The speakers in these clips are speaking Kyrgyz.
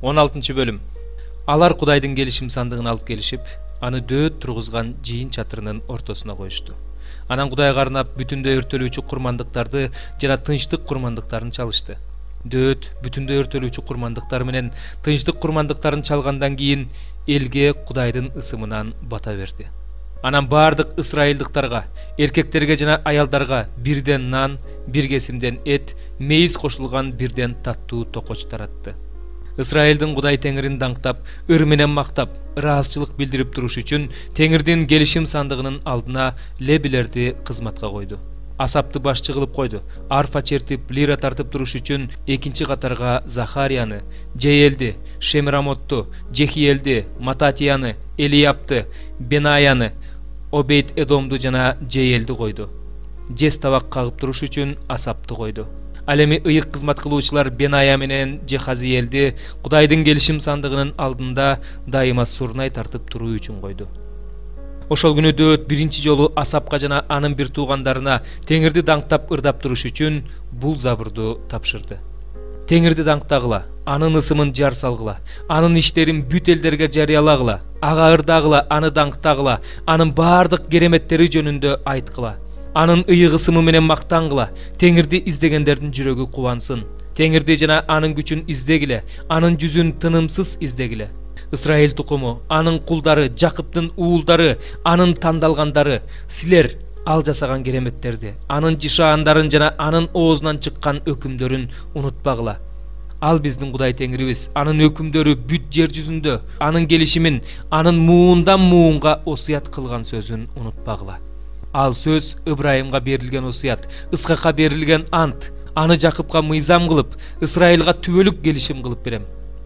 16 bölüm. Алар Кудайдын келишим сандыгын алып келишип, аны дөөт тургузган жыйын чатырынын ортосуна коюшту. Анан Кудайга арнап бүтүндөй өртөлүүчү курмандыктарды жана тынчтык курмандыктарын чалышты. Дөөт бүтүндөй өртөлүүчү курмандыктар менен тынчтык курмандыктарын чалгандан кийин элге Кудайдын ысымынан бата берди. Анан бардык ысрайылдыктарга, эркектерге жана аялдарга бирден нан, бир кесимден эт, мейиз кошулган бирден таттуу токоч таратты. Ысрайылдын Кудай Теңирин даңктап, ыр менен мактап, ыраазычылык билдирип туруш үчүн Теңирдин келишим сандыгынын алдына лебилерди кызматка койду. Асапты башчы кылып койду. Арфа чертип, лира тартып туруш үчүн экинчи катарга Захарияны, Жейелди, Шемирамотту, Жехиелди, Мататияны, Элиябты, Бенаяны, Обейт Эдомду жана Жейелди койду. Жес табак кагып туруш үчүн Асапты койду. Ал эми ыйык кызмат кылуучулар Беная менен Жехазиелди Кудайдын келишим сандыгынын алдында дайыма сурнай тартып туруу үчүн койду. Ошол күнү дөөт биринчи жолу Асапка жана анын бир туугандарына Теңирди даңктап ырдап туруш үчүн бул забырду тапшырды. Теңирди даңктагыла, анын ысымын жар салгыла, анын иштерин бүт элдерге жарыялагыла, ага ырдагыла, аны даңктагыла, анын бардык кереметтери жөнүндө айткыла. Анын ыйык ысымы менен мактангыла, Теңирди издегендердин жүрөгү кубансын. Теңирди жана анын күчүн издегиле, анын жүзүн тынымсыз издегиле. Исраил тукуму, анын кулдары, Жакыптын уулдары, анын тандалгандары, силер ал жасаган кереметтерди, анын жишаандарын жана анын оозунан чыккан өкүмдөрүн унутпагыла. Ал биздин Кудай Теңирибиз, анын өкүмдөрү бүт жер жүзүндө, анын келишимин, анын муундан муунга осуят кылган сөзүн унутпагыла. Ал сөз Ибраимга берилген осуят, Исхакка берилген ант, аны Жакыпка мыйзам кылып, Исраилга түбөлүк келишим кылып берем.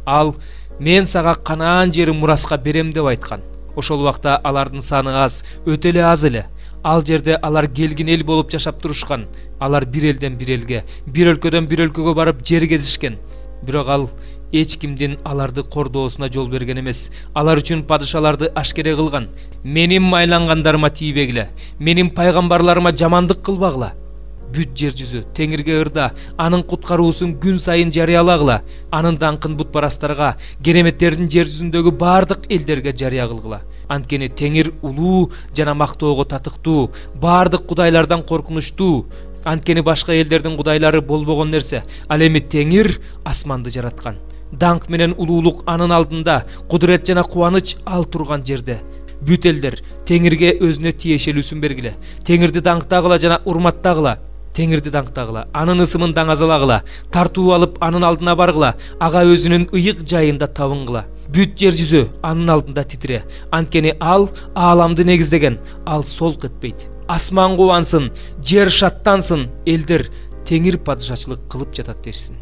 Ал мен сага Канаан жерин мураска берем деп айткан. Ошол убакта алардын саны аз, өтө эле аз эле. Ал жерде алар келгин эл болуп жашап турушкан. Алар бир элден бир элге, бир өлкөдөн бир өлкөгө барып жер кезишкен. Бирок ал эч кимдин аларды кордоосуна жол берген эмес. Алар үчүн падышаларды ашкере кылган. Менин майлангандарыма тийбегиле, менин пайгамбарларыма жамандык кылбагыла. Бүт жер жүзү Теңирге ырда, анын куткаруусун күн сайын жарыялагыла, анын даңкын бутпарастарга, кереметтердин жер жүзүндөгү бардык элдерге жарыя кылгыла. Анткени Теңир улуу жана мактоого татыктуу, бардык кудайлардан коркунучтуу. Анткени башка элдердин кудайлары болбогон нерсе, ал эми Теңир асманды жараткан. Даңк менен улуулук анын алдында, кудурет жана кубаныч ал турган жерде. Бүт элдер Теңирге өзүнө тиешелүүсүн бергиле. Теңирди даңктагыла жана урматтагыла. Теңирди даңктагыла, анын ысымын даңазалагыла, тартуу алып анын алдына баргыла, ага өзүнүн ыйык жайында табынгыла. Бүт жер жүзү анын алдында титире. Анткени ал ааламды негиздеген, ал солк этпейт. Асман кубансын, жер шаттансын, элдер Теңир падышачылык кылып жатат дешсин.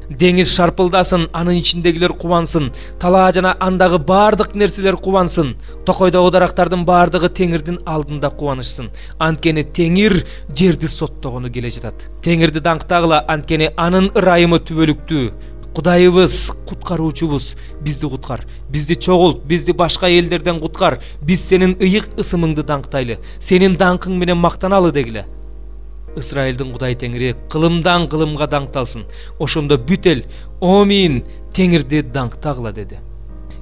Деңиз шарпылдасын, анын ичиндегилер кубансын, талаа жана андагы бардык нерселер кубансын, токойдогу дарактардын бардыгы Теңирдин алдында кубанышсын. Анткени Теңир жерди соттогону келе жатат. Теңирди даңктагыла, анткени анын ырайымы түбөлүктүү. Кудайыбыз, куткаруучубуз, бизди куткар, бизди чогулт, бизди башка элдерден куткар, биз сенин ыйык ысымыңды даңктайлы, сенин даңкың менен мактаналы дегиле. Исраилдин Кудай Теңири кылымдан кылымга даңкталсын. Ошондо бүт эл Омин Теңирди даңктагыла деди.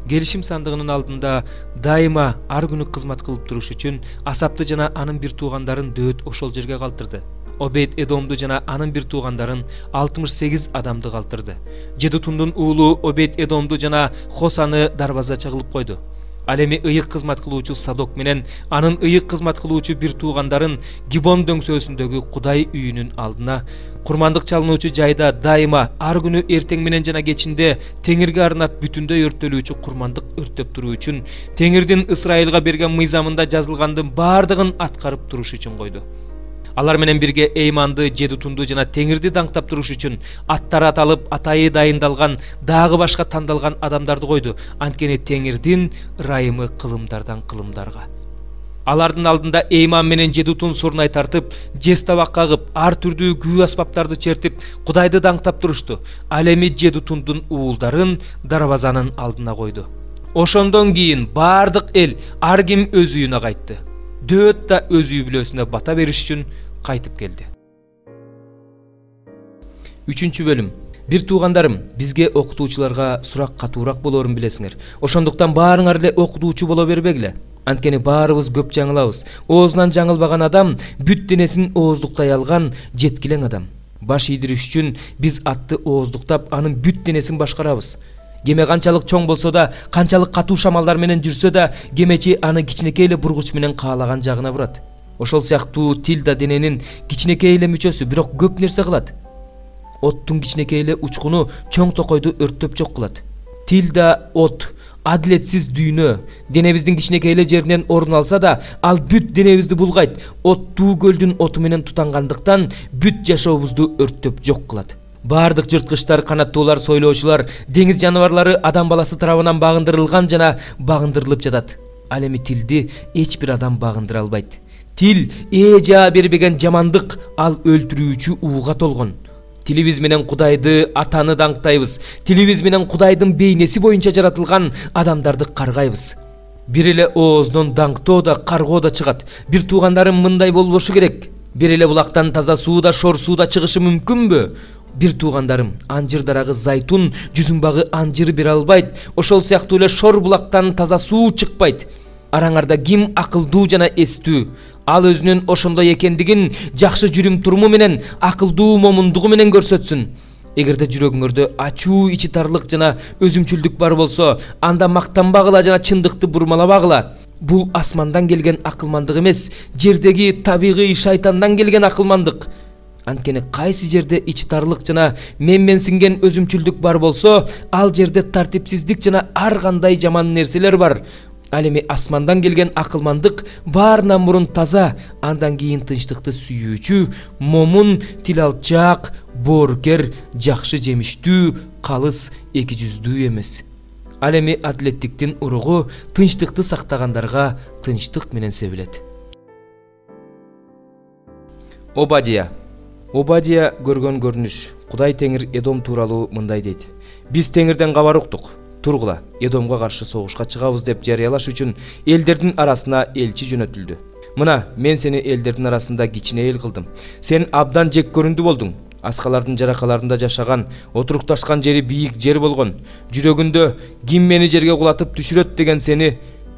Келишим сандыгынын алдында дайыма ар күнү кызмат кылып туруш үчүн Асапты жана анын бир туугандарын дөөт ошол жерге калтырды. Обейт Эдомду жана анын бир туугандарын 68 адамды калтырды. Жедутундун уулу Обейт Эдомду жана Хосаны дарбазача кылып койду. Ал эми ыйык кызмат кылуучу Садок менен анын ыйык кызмат кылуучу бир туугандарын Гибон дөңсөөсүндөгү Кудай үйүнүн алдына, курмандык чалынуучу жайда дайыма ар күнү эртең менен жана кечинде Теңирге арнап бүтүндөй өрттөлүүчү курмандык өрттөп туруу үчүн Теңирдин Исраилга берген мыйзамында жазылгандын бардыгын аткарып туруш үчүн койду. Алар менен бирге Эйманды, Жедутунду жана Теңирди даңктап туруш үчүн аттары аталып, атайы дайындалган, дагы башка тандалган адамдарды койду. Анткени Теңирдин ырайымы кылымдардан кылымдарга. Алардын алдында Эйман менен Жедутун сурнай тартып, жес табак кагып, ар түрдүү күү аспаптарды чертип, Кудайды даңктап турушту. Ал эми Жедутундун уулдарын дарбазанын алдына койду. Ошондон кийин бардык эл ар ким өз үйүнө кайтты. Дөөт да өз үй бүлөсүнө бата бериш үчүн кайтып келди. 3 бөлүм. Бир туугандарым, бизге окутуучуларга сурак катуураак болоорун билесиңер. Ошондуктан баарыңар эле окутуучу боло бербегиле. Анткени баарыбыз көп жаңылабыз. Оозунан жаңылбаган адам бүт денесин ооздуктай алган жеткилең адам. Баш ийдириш үчүн биз атты ооздуктап, анын бүт денесин башкарабыз. Кеме канчалык чоң болсо да, канчалык катуу шамалдар менен жүрсө да, кемечи аны кичинекей эле бургуч менен каалаган жагына бурат. Ошол сыяктуу тил да дененин кичинекей эле мүчөсү, бирок көп нерсе кылат. Оттун кичинекей эле учкуну чоң токойду өрттөп жок кылат. Тил да от, адилетсиз дүйнө, денебиздин кичинекей эле жеринен орун алса да, ал бүт денебизди булгайт. Оттуу көлдүн оту менен тутангандыктан бүт жашообузду өрттөп жок кылат. Бардык жырткычтар, канаттуулар, сойлоочулар, деңиз жаныбарлары адам баласы тарабынан багындырылган жана багындырылып жатат. Ал эми тилди эч бир адам багындыра албайт. Тил жаа бербеген жамандык, ал өлтүрүүчү ууга толгон. Тилибиз менен Кудайды, атаны даңктайбыз. Тилибиз менен Кудайдын бейнеси боюнча жаратылган адамдарды каргайбыз. Бир эле ооздон даңктоо да, каргоо да чыгат. Бир туугандарым, мындай болбошу керек. Бир эле булактан таза суу да, шор суу да чыгышы мүмкүнбү? Бир туугандарым, анжыр дарагы зайтун жүзүн анжыр бере албайт. Ошол сыяктуу эле шор булактан таза суу чыкпайт. Араңарда ким акылдуу жана эстүү? Ал өзүнүн ошондой экендигин жакшы жүрүм туруму менен, акылдуу момундугу менен көрсөтсүн. Эгерде жүрөгүңөрдө ачуу, ичи тарлык жана өзүмчүлдүк бар болсо, анда мактанбагыла жана чындыкты бурмалабагыла. Бул асмандан келген акылмандык эмес, жердеги табигый шайтандан келген акылмандык. Анткени кайсы жерде ичи тарлык жана менменсинген өзүмчүлдүк бар болсо, ал жерде тартипсиздик жана ар кандай жаман нерселер бар. Ал эми асмандан келген акылмандык баарынан мурун таза, андан кийин тынчтыкты сүйүүчү, момун, тил алчаак, боорукер, жакшы жемиштүү, калыс, эки жүздүү эмес. Ал эми адилеттиктин уругу тынчтыкты сактагандарга тынчтык менен себилет. Обадия көргөн көрүнүш. Кудай Теңир Эдом тууралуу мындай дейт. Биз Теңирден кабар уктук. Тургула, Эдомго каршы согушка чыгабыз деп жарыялаш үчүн элдердин арасына элчи жөнөтүлдү. Мына, мен сени элдердин арасында кичине эл кылдым. Сен абдан жек көрүндү болдуң. Аскалардын жаракаларында жашаган, отурукташкан жери бийик жер болгон. Жүрөгүндө ким мени жерге кулатып түшүрөт деген сени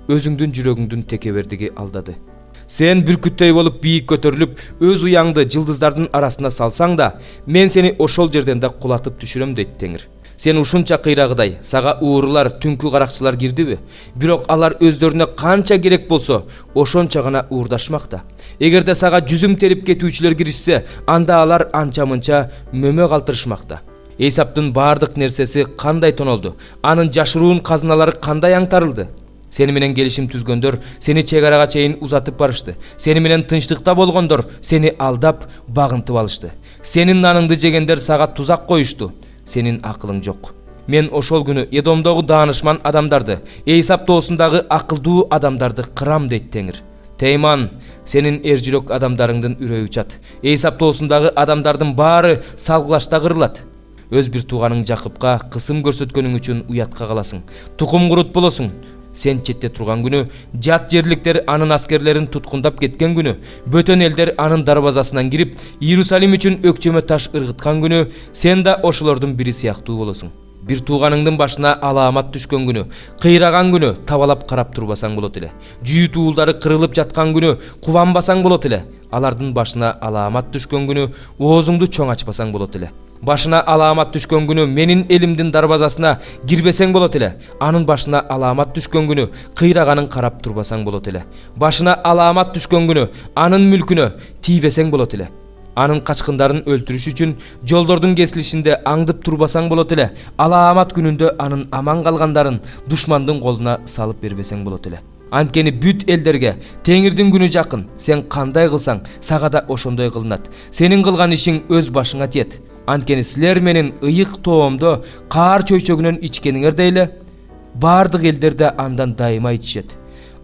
өзүңдүн жүрөгүңдүн текебердиги алдады. Сен бүркүттөй болуп бийик көтөрүлүп, өз уяңды жылдыздардын арасына салсаң да, мен сени ошол жерден да кулатып түшүрөм дейт Теңир. Сен ушунча кыйрагыдай, сага уурулар, түнкү каракчылар кирдиби? Бирок алар өздөрүнө канча керек болсо, ошонча гана уурдашмакта. Эгерде сага жүзүм терип кетүүчүлөр киришсе, анда алар анча-мынча мөмө калтырышмакта. Эйсаптын бардык нерсеси кандай тонолду? Анын жашыруун казыналары кандай аңтарылды? Сени менен келишим түзгөндөр сени чегарага чейин узатып барышты. Сени менен тынчтыкта болгондор сени алдап, багынтып алышты. Сенин наныңды жегендер сага тузак коюшту. Сенин акылың жок. Мен ошол күнү Эдомдогу даанышман адамдарды, Эйсап тоосундагы акылдуу адамдарды кырам дейт Теңир. Тейман, сенин эр жүрөк адамдарыңдын үрөйү учат. Эйсап тоосундагы адамдардын баары салгылашта кырылат. Өз бир тууганың Жакыпка кысым көрсөткөнүң үчүн уятка каласың. Тукум курут болосуң. Сен четте турган күнү, жат жерликтер анын аскерлерин туткундап кеткен күнү, бөтөн элдер анын дарбазасынан кирип, Иерусалим үчүн өкчөмө таш ыргыткан күнү, сен да ошолордун бири сыяктуу болосуң. Бир тууганыңдын башына алаамат түшкөн күнү, кыйраган күнү табалап карап турбасаң болот эле. Жүйү туулдары кырылып жаткан күнү кубанбасаң болот эле. Алардын башына алаамат түшкөн күнү оозуңду чоң ачпасаң болот эле. Башына алаамат түшкөн күнү менин элимдин дарбазасына кирбесең болот эле. Анын башына алаамат түшкөн күнү кыйраганын карап турбасаң болот эле. Башына алаамат түшкөн күнү анын мүлкүнө тийбесең болот эле. Анын качкындарын өлтүрүш үчүн жолдордун кесилишинде аңдып турбасаң болот эле. Алаамат күнүндө анын аман калгандарын душмандын колуна салып бербесең болот эле. Анткени бүт элдерге Теңирдин күнү жакын. Сен кандай кылсаң, сага да ошондой кылынат. Сенин кылган ишиң өз башыңа тиет. Анткени силер менин ыйык тоомдо каар чөйчөгүнөн ичкениңердей эле бардык элдер да андан дайыма ичишет.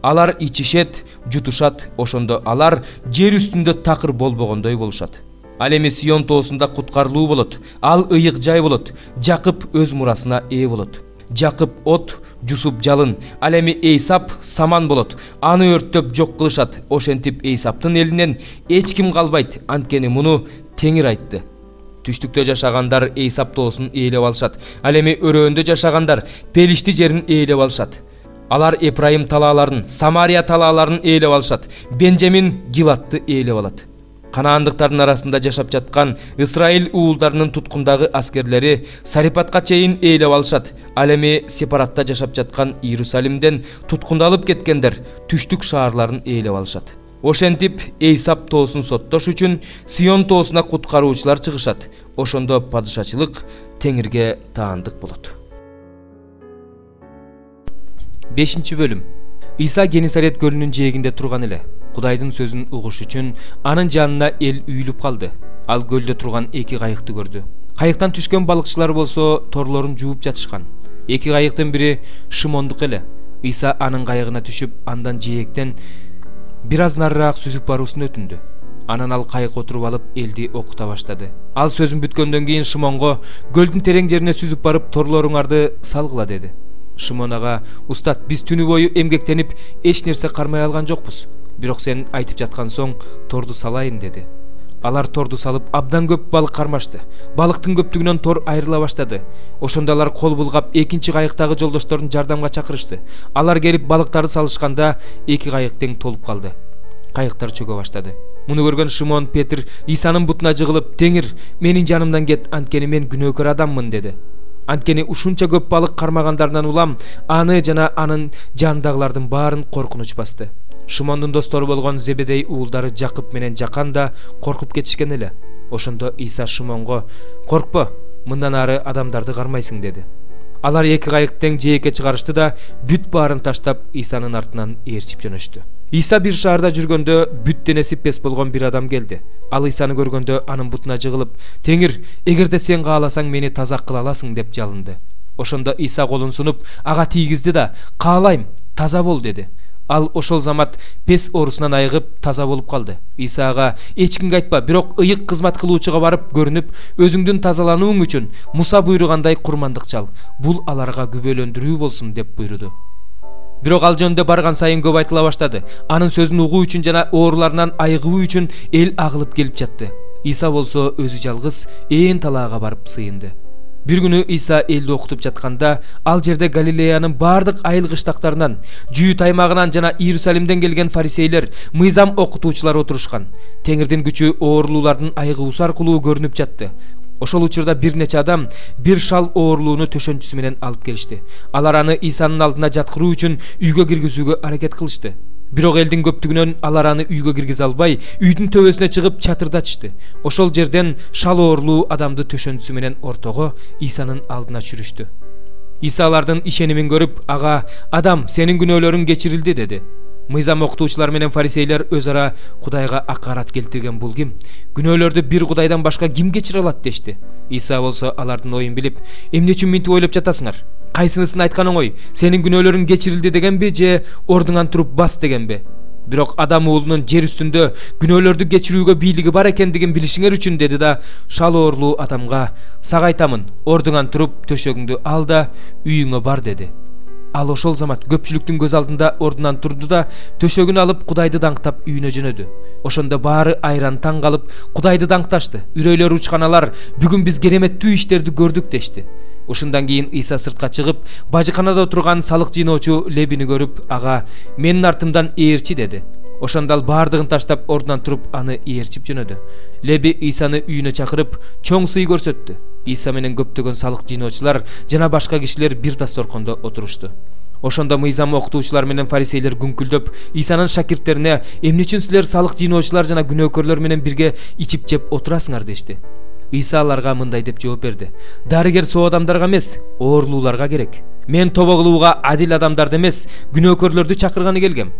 Алар ичишет, жутушат, ошондо алар жер үстүндө такыр болбогондой болушат. Ал эми Сион тоосунда куткарылуу болот. Ал ыйык жай болот. Жакып өз мурасына ээ болот. Жакып от, Жусуп жалын. Ал эми Эйсап саман болот. Аны өрттөп жок кылышат. Ошентип Эйсаптын элинен эч ким калбайт. Анткени муну Теңир айтты. Түштүктө жашагандар Эйсап тоосун ээлеп алышат. Ал эми өрөөндө жашагандар Пелишти жерин ээлеп алышат. Алар Эпрайым талааларын, Самария талааларын ээлеп алышат. Бенжамин Гиладты ээлеп алат. Канаандыктардын арасында жашап жаткан Исраил уулдарынын туткундагы аскерлери Сарипатка чейин ээлеп алышат. Ал эми Сепаратта жашап жаткан Иерусалимден туткундалып кеткендер түштүк шаарларын ээлеп алышат. Ошентип Эйсап тоосун соттош үчүн Сион тоосуна куткаруучулар чыгышат. Ошондо падышачылык Теңирге таандык болот. 5-бөлүм. Иса Генесарет көлүнүн жээгинде турган эле. Кудайдын сөзүн угуш үчүн анын жанына эл үйүлүп калды. Ал көлдө турган эки кайыкты көрдү. Кайыктан түшкөн балыкчылар болсо торлорун жууп жатышкан. Эки кайыктын бири Шимондук эле. Иса анын кайыгына түшүп, андан жээктен бир аз нарыраак сүзүп баруусун өтүндү. Анан ал кайык отуруп алып элди окута баштады. Ал сөзүн бүткөндөн кийин Шимонго көлдүн терең жерине сүзүп барып торлоруңарды салгыла деди. Шимон ага: "Устат, биз түнү бою эмгектенип эч нерсе кармай алган жокпуз. Бирок сен айтып жаткан соң торду салайын" деди. Алар торду салып абдан көп балык кармашты. Балыктын көптүгүнөн тор айрыла баштады. Ошондо алар кол булгап экинчи кайыктагы жолдошторун жардамга чакырышты. Алар келип балыктарды салышканда эки кайык тең толуп калды. Кайыктар чөгө баштады. Муну көргөн Шимон Петр Исанын бутуна жыгылып: "Теңир, менин жанымдан кет, анткени мен күнөөкөр адаммын" деди. Анткени ушунча көп балык кармагандарынан улам аны жана анын жанындагылардын баарын коркунуч басты. Шимондун достору болгон Зебедей уулдары Жакып менен Жакан да коркуп кетишкен эле. Ошондо Иса Шимонго: "Коркпо, мындан ары адамдарды кармайсың" деди. Алар эки кайык тең жээкке чыгарышты да бүт баарын таштап Исанын артынан ээрчип жөнөштү. Иса бир шаарда жүргөндө бүт денеси пес болгон бир адам келди. Ал Исаны көргөндө анын бутуна жыгылып: "Теңир, эгерде сен кааласаң мени таза кыла аласың" деп жалынды. Ошондо Иса колун сунуп ага тийгизди да: "Каалайм, таза бол" деди. Ал ошол замат пес оорусунан айыгып таза болуп калды. Иса ага: "Эч кимге айтпа, бирок ыйык кызмат кылуучуга барып көрүнүп, өзүңдүн тазаланууң үчүн Муса буйругандай курмандык чал. Бул аларга күбөлөндүрүү болсун" деп буйруду. Бирок ал жөнүндө барган сайын көп айтыла баштады. Анын сөзүн угуу үчүн жана ооруларынан айыгуу үчүн эл агылып келип жатты. Иса болсо өзү жалгыз ээн талаага барып сыйынды. Бир күнү Иса элди окутуп жатканда, ал жерде Галилеянын бардык айыл кыштактарынан, Жүйүт аймагынан жана Иерусалимден келген фарисейлер, мыйзам окутуучулар отурушкан. Теңирдин күчү оорулуулардын айыгуусу аркылуу көрүнүп жатты. Ошол учурда бир нече адам бир шал оорулууну төшөнчүсү менен алып келишти. Алар аны Исанын алдына жаткыруу үчүн үйгө киргизүүгө аракет кылышты. Бирок элдин көптүгүнөн алар аны үйгө киргизе албай, үйдүн төбөсүнө чыгып чатырдатышты. Ошол жерден шал оорулуу адамды төшөнчүсү менен ортого Исанын алдына чүрүштү. Иса алардын ишенимин көрүп, ага: "Адам, сенин күнөөлөрүң кечирилди" деди. Мыйзам окутуучулар менен фарисейлер өз ара: "Кудайга акарат келтирген бул ким? Күнөөлөрдү бир Кудайдан башка ким кечире алат?" дешти. Иса болсо алардын оюн билип: "Эмне үчүн минтип ойлоп жатасыңар? Кайсынысын айткан оңой? Сенин күнөөлөрүң кечирилди дегенби же ордуңан туруп бас дегенби? Бирок Адам уулунун жер үстүндө күнөөлөрдү кечирүүгө бийлиги бар экендигин билишиңер үчүн" деди да шал оорулуу адамга: "Сага айтамын, ордуңан туруп төшөгүңдү ал да үйүңө бар" деди. Ал ошол замат көпчүлүктүн көз алдында ордунан турду да төшөгүн алып Кудайды даңктап үйүнө жөнөдү. Ошондо баары айран таң калып Кудайды даңкташты. Үрөйлөрү учкан алар: "Бүгүн биз кереметтүү иштерди көрдүк" дешти. Ошондан кийин Иса сыртка чыгып, бажыканада отурган салык жыйноочу Лебини көрүп, ага: "Менин артымдан ээрчи" деди. Ошондо ал баардыгын таштап ордунан туруп аны ээрчип жөнөдү. Леби Исаны үйүнө чакырып, чоң сый көрсөттү. Иса менен көптөгөн салык жыйноочулар жана башка кишилер бир дасторкондо отурушту. Ошондо мыйзам окутуучулар менен фарисейлер күңкүлдөп Исанын шакирттерине: "Эмне үчүн силер салык жыйноочулар жана күнөөкөрлөр менен бирге ичип жеп отурасыңар?" дешти. Иса аларга мындай деп жооп берди: "Дарыгер соо адамдарга эмес, оорулууларга керек. Мен тобо кылууга адил адамдарды эмес, күнөөкөрлөрдү чакырганы келгем."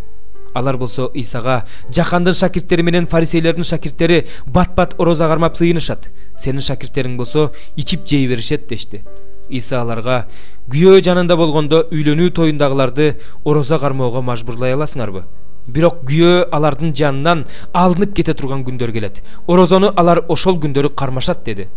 Алар болсо Исага: "Жакандын шакирттери менен фарисейлердин шакирттери бат-бат орозо кармап сыйынышат. Сенин шакирттериң болсо ичип жей беришет" дешти. Иса аларга: "Күйөө жанында болгондо үйлөнүү тоюндагыларды орозо кармоого мажбурлай аласыңарбы? Бирок күйөө алардын жанынан алынып кете турган күндөр келет. Орозону алар ошол күндөрү кармашат" деди.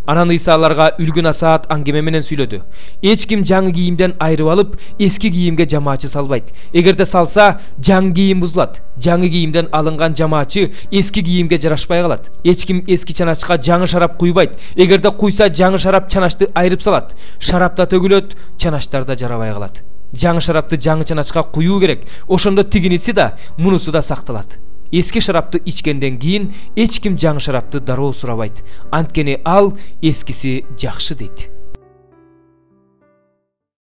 Анан Ыйса аларга үлгү насаат аңгеме менен сүйлөдү. Эч ким жаңы кийимден айырып алып, эски кийимге жамаачы салбайт. Эгерде салса, жаңы кийим бузулат. Жаңы кийимден алынган жамаачы эски кийимге жарашпай калат. Эч ким эски чаначка жаңы шарап куйбайт. Эгерде куйса, жаңы шарап чаначты айырып салат. Шарап да төгүлөт, чаначтар да жарабай калат. Жаңы шарапты жаңы чаначка куюу керек. Ошондо тигиниси да, мунусу да сакталат. Эски шарапты ичкенден кийин эч ким жаңы шарапты дароо сурабайт. Анткени ал эскиси жакшы дейт.